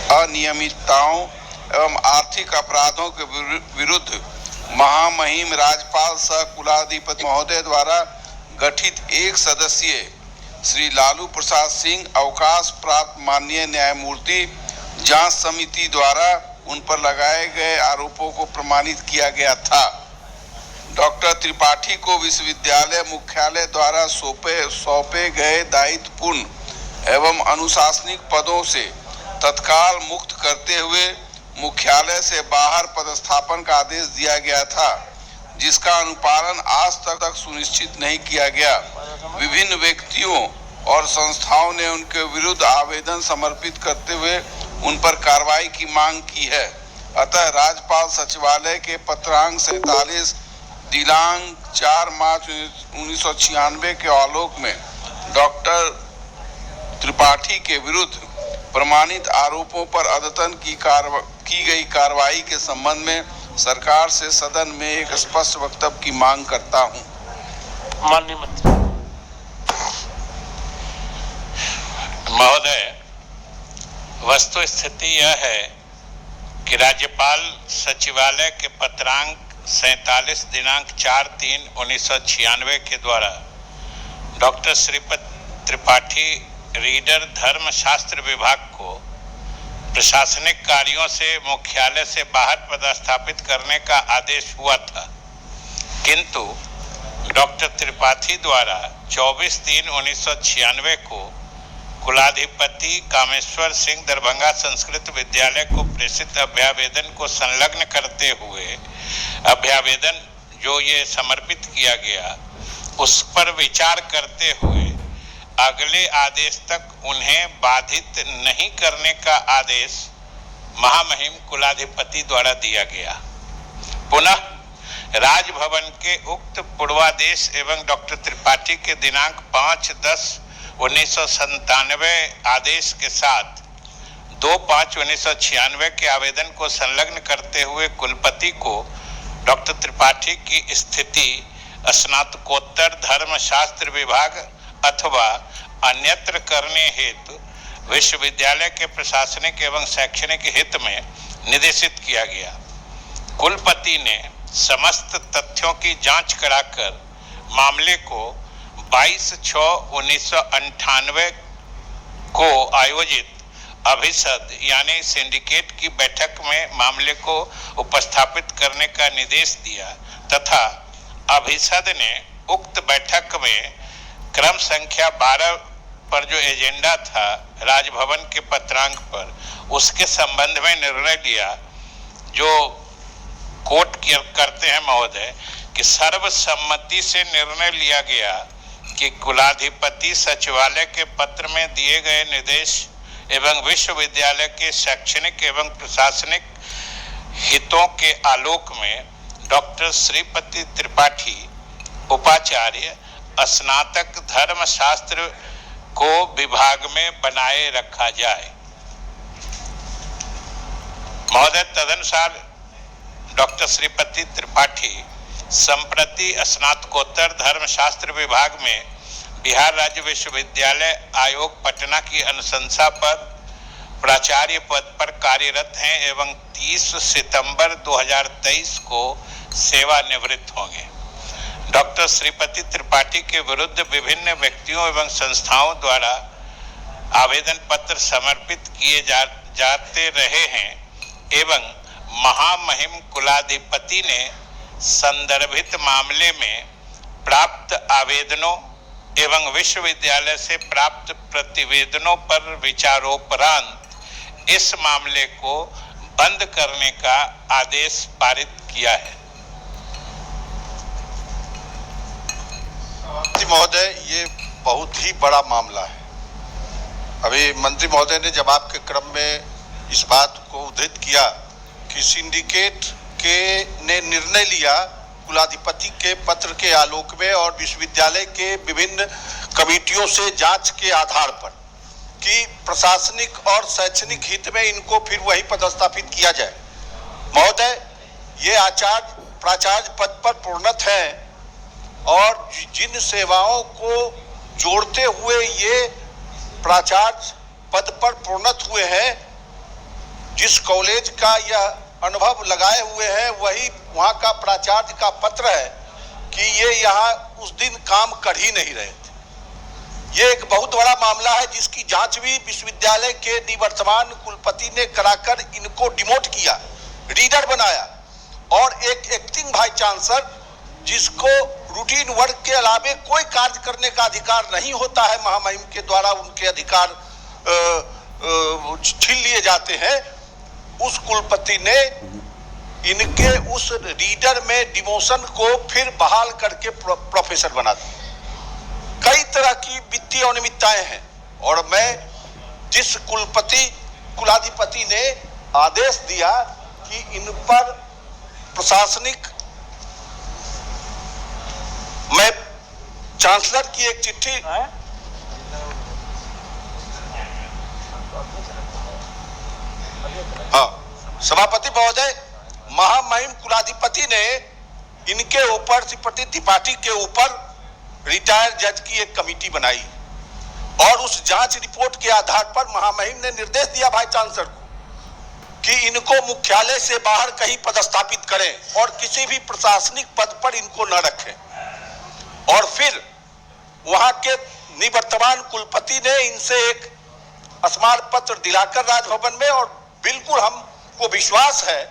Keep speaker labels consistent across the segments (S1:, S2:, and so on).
S1: अनियमितताओं एवं आर्थिक अपराधों के विरुद्ध महामहिम राज्यपाल सह कुलाधिपति महोदय द्वारा गठित एक सदस्यीय श्री लालू प्रसाद सिंह अवकाश प्राप्त माननीय न्यायमूर्ति जांच समिति द्वारा उन पर लगाए गए आरोपों को प्रमाणित किया गया था। डॉक्टर त्रिपाठी को विश्वविद्यालय मुख्यालय द्वारा सौंपे गए दायित्वपूर्ण एवं अनुशासनिक पदों से तत्काल मुक्त करते हुए मुख्यालय से बाहर पदस्थापन का आदेश दिया गया था, जिसका अनुपालन आज तक सुनिश्चित नहीं किया गया। विभिन्न व्यक्तियों और संस्थाओं ने उनके विरुद्ध आवेदन समर्पित करते हुए उन पर कार्रवाई की मांग की है। अतः राज्यपाल सचिवालय के पत्रांक 47 दिनांक 4 मार्च 1996 के आलोक में डॉक्टर त्रिपाठी के विरुद्ध प्रमाणित आरोपों पर अद्यतन की गई कार्रवाई के संबंध में सरकार से सदन में एक स्पष्ट वक्तव्य की मांग करता हूं।
S2: माननीय मंत्री महोदय, वस्तु स्थिति यह है कि राज्यपाल सचिवालय के पत्रांक 47 दिनांक 4/3/1996 के द्वारा डॉक्टर श्रीपद त्रिपाठी रीडर धर्मशास्त्र विभाग को प्रशासनिक कार्यों से मुख्यालय से बाहर पदस्थापित करने का आदेश हुआ था, किंतु डॉक्टर त्रिपाठी द्वारा 24/3/1996 को कुलाधिपति कामेश्वर सिंह दरभंगा संस्कृत विद्यालय को प्रेषित अभ्यावेदन को संलग्न करते हुए अभ्यावेदन जो ये समर्पित किया गया उस पर विचार करते हुए अगले आदेश तक उन्हें बाधित नहीं करने का आदेश महामहिम कुलाधिपति द्वारा दिया गया। पुनः राजभवन के उक्त पूर्वादेश एवं डॉक्टर त्रिपाठी के दिनांक 5/10/1997 आदेश के साथ 2/5/1996 के आवेदन को संलग्न करते हुए कुलपति को डॉक्टर त्रिपाठी की स्थिति स्नातकोत्तर धर्मशास्त्र विभाग अथवा अन्यत्र करने हेतु विश्वविद्यालय के प्रशासनिक एवं शैक्षणिक हित में निर्देशित किया गया। कुलपति ने समस्त तथ्यों की जांच कराकर मामले को 22/6/1998 को आयोजित अभिसद यानी सिंडिकेट की बैठक में मामले को उपस्थापित करने का निर्देश दिया तथा अभिसद ने उक्त बैठक में क्रम संख्या 12 पर जो एजेंडा था राजभवन के पत्रांक पर उसके संबंध में निर्णय लिया, जो कोट करते हैं महोदय कि सर्वसम्मति से निर्णय लिया गया कि कुलाधिपति सचिवालय के पत्र में दिए गए निर्देश एवं विश्वविद्यालय के शैक्षणिक एवं प्रशासनिक हितों के आलोक में डॉक्टर श्रीपति त्रिपाठी उपाचार्य स्नातक धर्मशास्त्र को विभाग में बनाए रखा जाए। महोदय, तदनुसार डॉक्टर श्रीपति त्रिपाठी संप्रति स्नातकोत्तर धर्मशास्त्र विभाग में बिहार राज्य विश्वविद्यालय आयोग पटना की अनुशंसा पर प्राचार्य पद पर कार्यरत हैं एवं 30 सितंबर 2023 को सेवानिवृत्त होंगे। डॉक्टर श्रीपति त्रिपाठी के विरुद्ध विभिन्न व्यक्तियों एवं संस्थाओं द्वारा आवेदन पत्र समर्पित किए जाते रहे हैं एवं महामहिम कुलाधिपति ने संदर्भित मामले में प्राप्त आवेदनों एवं विश्वविद्यालय से प्राप्त प्रतिवेदनों पर विचारोपरांत इस मामले को बंद करने का आदेश पारित किया है।
S3: मंत्री महोदय, ये बहुत ही बड़ा मामला है। अभी मंत्री महोदय ने जवाब के क्रम में इस बात को उद्धृत किया कि सिंडिकेट ने निर्णय लिया कुलाधिपति के पत्र के आलोक में और विश्वविद्यालय के विभिन्न कमेटियों से जांच के आधार पर कि प्रशासनिक और शैक्षणिक हित में इनको फिर वही पदस्थापित किया जाए। महोदय, ये प्राचार्य पद पर प्रोन्नत हैं और जिन सेवाओं को जोड़ते हुए ये प्राचार्य पद पर प्रोन्नत हुए हैं जिस कॉलेज का यह अनुभव लगाए हुए हैं वही वहाँ का प्राचार्य का पत्र है कि ये यहाँ उस दिन काम कर ही नहीं रहे थे। ये एक बहुत बड़ा मामला है जिसकी जांच भी विश्वविद्यालय के निवर्तमान कुलपति ने कराकर इनको डिमोट किया, रीडर बनाया, और एक एक्टिंग वाइस चांसलर जिसको रूटीन वर्क के अलावे कोई कार्य करने का अधिकार नहीं होता है, महामहिम के द्वारा उनके अधिकार छीन लिए जाते हैं, उस कुलपति ने इनके उस रीडर में डिमोशन को फिर बहाल करके प्रोफेसर बना दिया। कई तरह की वित्तीय अनियमितताएं हैं और मैं जिस कुलाधिपति ने आदेश दिया कि इन पर प्रशासनिक, मैं चांसलर की एक चिट्ठी सभापति महोदय, महामहिम कुलाधिपति ने इनके ऊपर श्रीपति त्रिपाठी के ऊपर रिटायर्ड जज की एक कमेटी बनाई और उस जांच रिपोर्ट के आधार पर महामहिम ने निर्देश दिया वाइस चांसलर को कि इनको मुख्यालय से बाहर कहीं पदस्थापित करें और किसी भी प्रशासनिक पद पर इनको न रखें। और फिर वहां के निवर्तमान कुलपति ने इनसे एक स्मारक पत्र दिलाकर राजभवन में, और बिल्कुल हमको विश्वास है,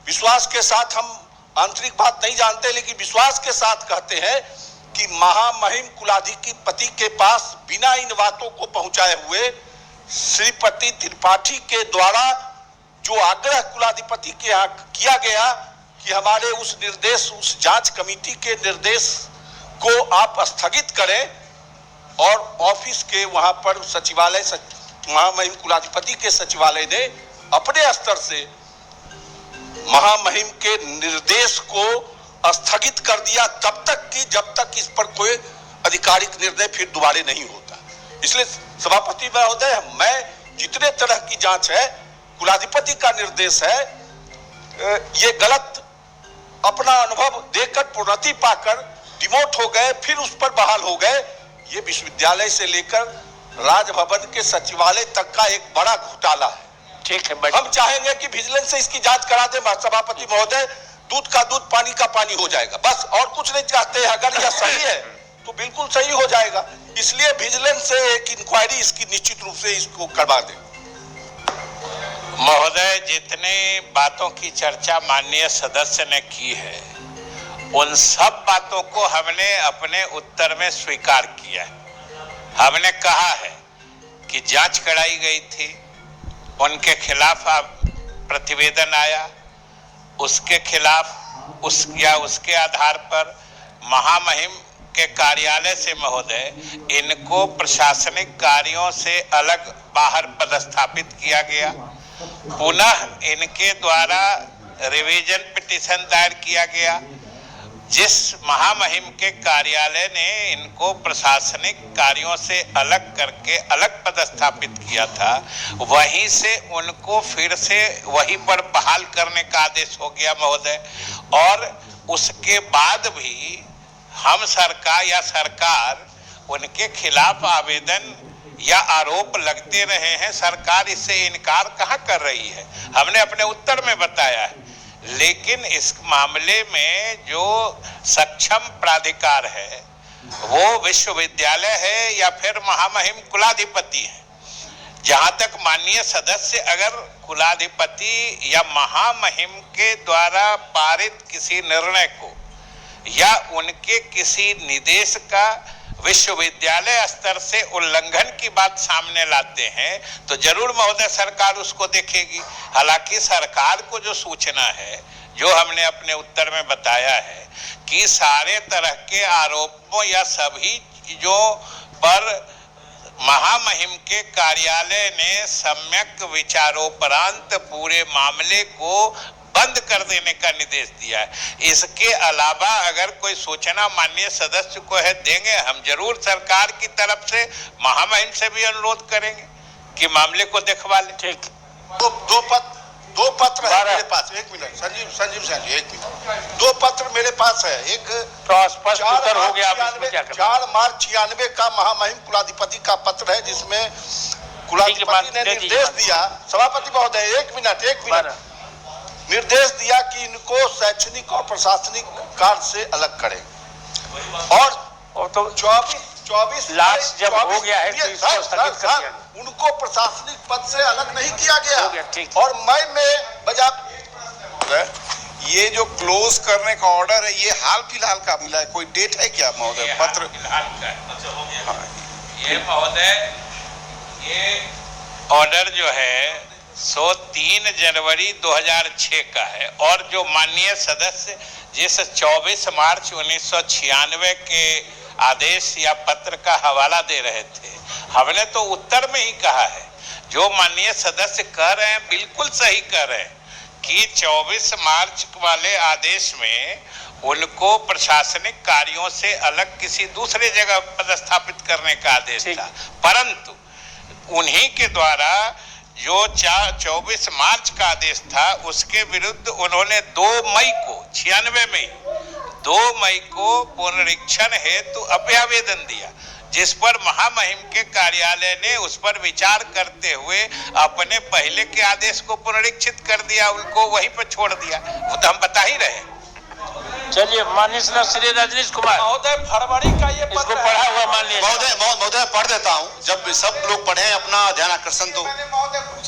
S3: विश्वास के साथ हम आंतरिक बात नहीं जानते लेकिन विश्वास के साथ कहते हैं कि महामहिम कुलाधिपति के पास बिना इन बातों को पहुंचाए हुए श्रीपति त्रिपाठी के द्वारा जो आग्रह कुलाधिपति के यहाँ किया गया कि हमारे उस निर्देश, उस जांच कमेटी के निर्देश को आप स्थगित करें, और ऑफिस के वहां पर सचिवालय, महामहिम कुलाधिपति के सचिवालय ने अपने स्तर से महामहिम के निर्देश को स्थगित कर दिया तब तक कि जब तक इस पर कोई आधिकारिक निर्णय फिर दोबारा नहीं होता। इसलिए सभापति महोदय, मैं जितने तरह की जांच है, कुलाधिपति का निर्देश है, ये गलत अपना अनुभव देकर प्रोन्नति पाकर डिमोट हो गए, फिर उस पर बहाल हो गए, ये विश्वविद्यालय से लेकर राजभवन के सचिवालय तक का एक बड़ा घोटाला है।
S4: ठीक है,
S3: हम चाहेंगे कि विजिलेंस से इसकी जांच करा दे सभापति महोदय, दूध का दूध पानी का पानी हो जाएगा, बस और कुछ नहीं चाहते। अगर यह सही है तो बिल्कुल सही हो जाएगा, इसलिए विजिलेंस से एक इंक्वायरी इसकी निश्चित रूप से इसको करवा दे।
S2: महोदय, जितने बातों की चर्चा माननीय सदस्य ने की है उन सब बातों को हमने अपने उत्तर में स्वीकार किया है। हमने कहा है कि जांच कराई गई थी, उनके खिलाफ प्रतिवेदन आया, उसके खिलाफ उसके आधार पर महामहिम के कार्यालय से महोदय इनको प्रशासनिक कार्यों से अलग बाहर पदस्थापित किया गया। पुनः इनके द्वारा रिवीजन पिटीशन दायर किया गया। जिस महामहिम के कार्यालय ने इनको प्रशासनिक कार्यों से अलग करके अलग पदस्थापित किया था, वहीं से उनको फिर से वहीं पर बहाल करने का आदेश हो गया महोदय। और उसके बाद भी हम सरकार उनके खिलाफ आवेदन या आरोप लगते रहे हैं, सरकार इससे इनकार कहाँ कर रही है, हमने अपने उत्तर में बताया है। लेकिन इस मामले में जो सक्षम प्राधिकार है वो विश्वविद्यालय है या फिर महामहिम कुलाधिपति है। जहां तक माननीय सदस्य अगर कुलाधिपति या महामहिम के द्वारा पारित किसी निर्णय को या उनके किसी निर्देश का विश्वविद्यालय स्तर से उल्लंघन की बात सामने लाते हैं तो जरूर महोदय सरकार उसको देखेगी। हालांकि सरकार को जो सूचना है, जो हमने अपने उत्तर में बताया है कि सारे तरह के आरोपों या सभी चीजों पर महामहिम के कार्यालय ने सम्यक विचारोपरांत पूरे मामले को बंद कर देने का निर्देश दिया है। इसके अलावा अगर कोई सूचना माननीय सदस्य को है देंगे, हम जरूर सरकार की तरफ से महामहिम से भी अनुरोध करेंगे कि मामले को देखवा ले। ठीक,
S3: दो पत्र है मेरे पास। एक मिनट संजीव सैन जी, एक मिनट। दो पत्र मेरे पास है। एक
S4: तो स्पष्ट उत्तर हो गया।
S3: 4 मार्च 96 का महामहिम कुलाधिपति का पत्र है जिसमें कुलाधिपति ने निर्देश दिया, सभापति महोदय एक मिनट, निर्देश दिया कि इनको शैक्षणिक और प्रशासनिक कार्य से अलग करें, और
S4: तो
S3: 24
S4: लास्ट जब हो गया है तो इसको स्थगित कर दिया,
S3: उनको प्रशासनिक पद से अलग नहीं किया गया।
S4: ठीक।
S3: और मई में बजा
S1: ये जो क्लोज करने का ऑर्डर है ये हाल फिलहाल का मिला है, कोई डेट है क्या महोदय? पत्र
S2: ये महोदय, ये ऑर्डर जो है सो 3 जनवरी 2006 का है, और जो माननीय सदस्य जिस 24 मार्च 1996 के आदेश या पत्र का हवाला दे रहे थे, हमने तो उत्तर में ही कहा है, जो माननीय सदस्य कह रहे हैं बिल्कुल सही कह रहे हैं कि 24 मार्च वाले आदेश में उनको प्रशासनिक कार्यों से अलग किसी दूसरे जगह पदस्थापित करने का आदेश था, परंतु उन्हीं के द्वारा जो 24 मार्च का आदेश था उसके विरुद्ध उन्होंने 2 मई को 96 में 2 मई को पुनरीक्षण हेतु अभ्यावेदन दिया, जिस पर महामहिम के कार्यालय ने उस पर विचार करते हुए अपने पहले के आदेश को पुनरीक्षित कर दिया, उनको वहीं पर छोड़ दिया। वो तो हम बता ही रहे हैं।
S4: चलिए माननीय श्री रजनीश कुमार
S3: महोदय, फरवरी का ये
S4: इसको पढ़ा हुआ मान लिया।
S5: महोदय पढ़ देता हूँ, जब सब लोग पढ़े अपना ध्यान आकर्षण। तो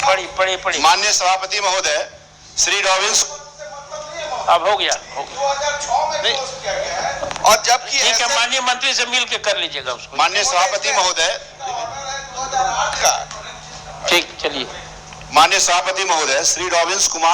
S4: पढ़ी
S5: माननीय सभापति महोदय श्री रॉबिन्स,
S4: अब हो गया।
S1: 2006 में क्लोज किया गया है, और जबकि
S4: ठीक है, माननीय मंत्री से मिल के कर लीजिएगा उसको।
S5: माननीय सभापति महोदय,
S1: 2008 का।
S4: ठीक, चलिए।
S5: माननीय सभापति महोदय श्री रॉबिन्स कुमार